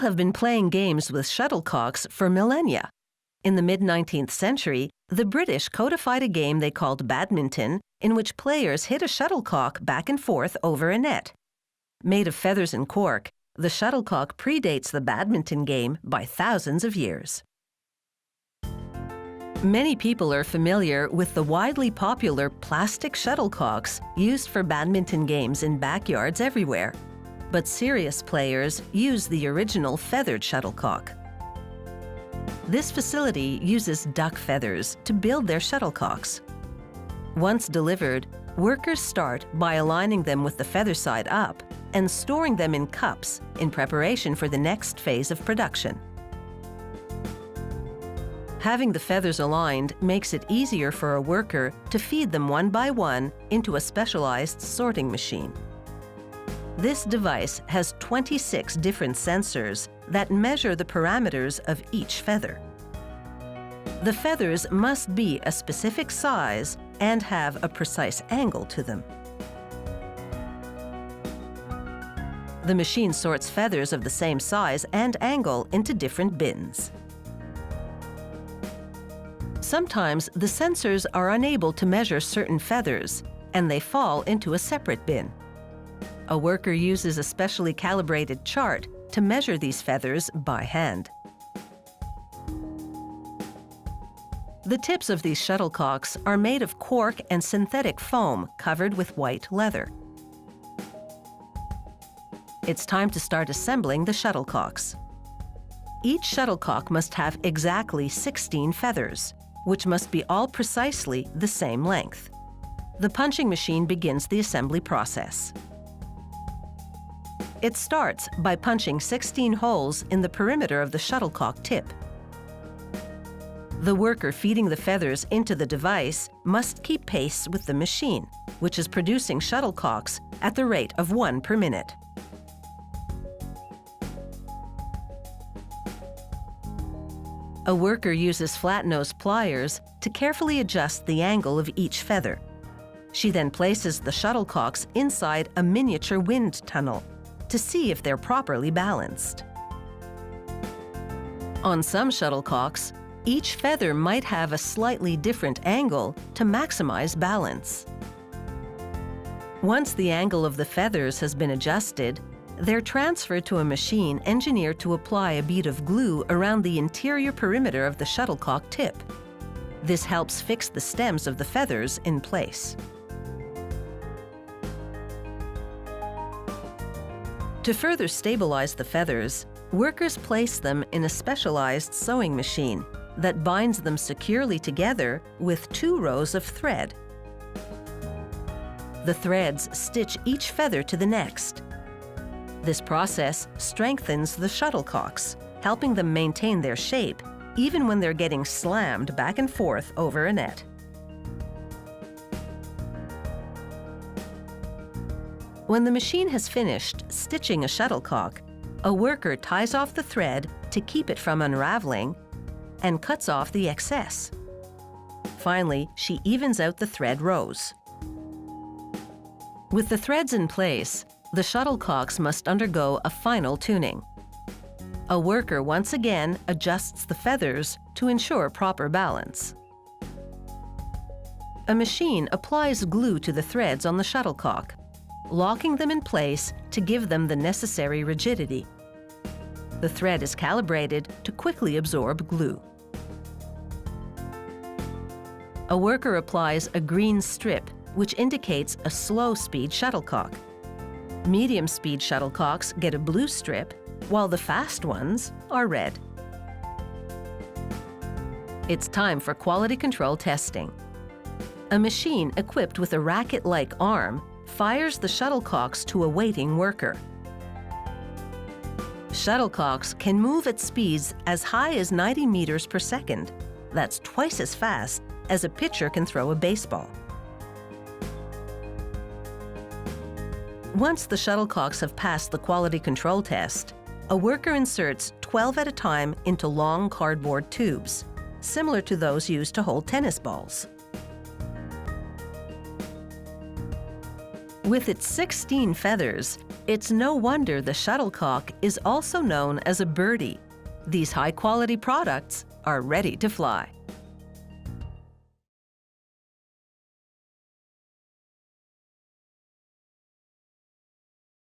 People have been playing games with shuttlecocks for millennia. In the mid-19th century, the British codified a game they called badminton, in which players hit a shuttlecock back and forth over a net. Made of feathers and cork, the shuttlecock predates the badminton game by thousands of years. Many people are familiar with the widely popular plastic shuttlecocks used for badminton games in backyards everywhere. But serious players use the original feathered shuttlecock. This facility uses duck feathers to build their shuttlecocks. Once delivered, workers start by aligning them with the feather side up and storing them in cups in preparation for the next phase of production. Having the feathers aligned makes it easier for a worker to feed them one by one into a specialized sorting machine. This device has 26 different sensors that measure the parameters of each feather. The feathers must be a specific size and have a precise angle to them. The machine sorts feathers of the same size and angle into different bins. Sometimes the sensors are unable to measure certain feathers, and they fall into a separate bin. A worker uses a specially calibrated chart to measure these feathers by hand. The tips of these shuttlecocks are made of cork and synthetic foam covered with white leather. It's time to start assembling the shuttlecocks. Each shuttlecock must have exactly 16 feathers, which must be all precisely the same length. The punching machine begins the assembly process. It starts by punching 16 holes in the perimeter of the shuttlecock tip. The worker feeding the feathers into the device must keep pace with the machine, which is producing shuttlecocks at the rate of 1 per minute. A worker uses flat-nose pliers to carefully adjust the angle of each feather. She then places the shuttlecocks inside a miniature wind tunnel to see if they're properly balanced. On some shuttlecocks, each feather might have a slightly different angle to maximize balance. Once the angle of the feathers has been adjusted, they're transferred to a machine engineered to apply a bead of glue around the interior perimeter of the shuttlecock tip. This helps fix the stems of the feathers in place. To further stabilize the feathers, workers place them in a specialized sewing machine that binds them securely together with 2 rows of thread. The threads stitch each feather to the next. This process strengthens the shuttlecocks, helping them maintain their shape even when they're getting slammed back and forth over a net. When the machine has finished stitching a shuttlecock, a worker ties off the thread to keep it from unraveling and cuts off the excess. Finally, she evens out the thread rows. With the threads in place, the shuttlecocks must undergo a final tuning. A worker once again adjusts the feathers to ensure proper balance. A machine applies glue to the threads on the shuttlecock, locking them in place to give them the necessary rigidity. The thread is calibrated to quickly absorb glue. A worker applies a green strip, which indicates a slow-speed shuttlecock. Medium-speed shuttlecocks get a blue strip, while the fast ones are red. It's time for quality control testing. A machine equipped with a racket-like arm fires the shuttlecocks to a waiting worker. Shuttlecocks can move at speeds as high as 90 meters per second. That's twice as fast as a pitcher can throw a baseball. Once the shuttlecocks have passed the quality control test, a worker inserts 12 at a time into long cardboard tubes, similar to those used to hold tennis balls. With its 16 feathers, It's no wonder the shuttlecock is also known as a birdie. These high-quality products are ready to fly.